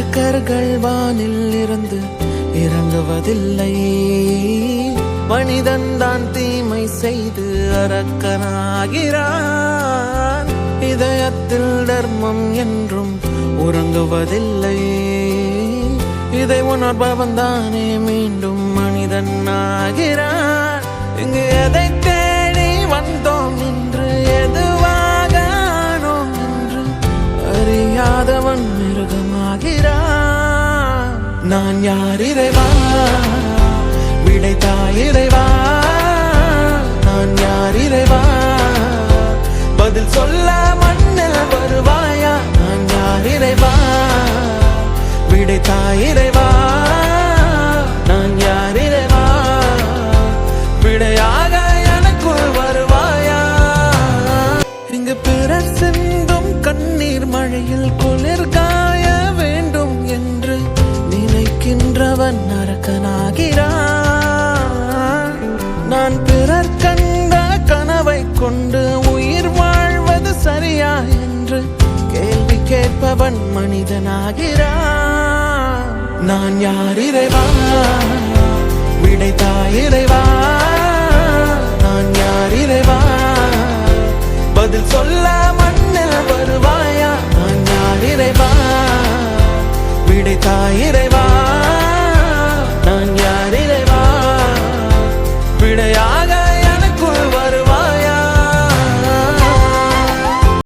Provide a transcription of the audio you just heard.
அரக்கர்கள் வானில் இருந்து இறங்குவதில்லை, மனிதன் தான் தீமை செய்து அரக்கனாகிறான். இதயத்தில் தர்மம் என்றும் உறங்குவதில்லை, இதை உணர்பவன் தானே மீண்டும் மனிதன் ஆகிறான். இங்கு எதை தேடி வந்தோம் என்று, எதுவாக ஆனோம் என்று அறியாதவன் மிருகமாகிறான். நான் யார் இறைவா, விடைத்தாய் இறைவா. நான் யார் இறைவா, பதில் சொல்ல மண்ணில் வருவாயா. நான் யார் இறைவா, விடைத்தாய் இறைவா. நான் யார் இறைவா, விடையாக எனக்குள் வருவாயா. இங்கு பிறர் சிந்தும் கண்ணீர் மழையில் குளிர் காய வேண்டும் என்று நினைக்கின்றவன் அரக்கனாகிறான். நான் பிறர் கண்ட கனவை கொண்டு உயிர் வாழ்வது சரியா என்று கேள்வி கேட்பவன் மனிதனாகிறான். நான் யார் இறைவா, விடைத்தாய் இறைவா. நான் யார் இறைவா, பதில் சொல்ல மண்ணில் வருவாயா. நான் யார் இறைவா, விடைத்தாய் இறைவா.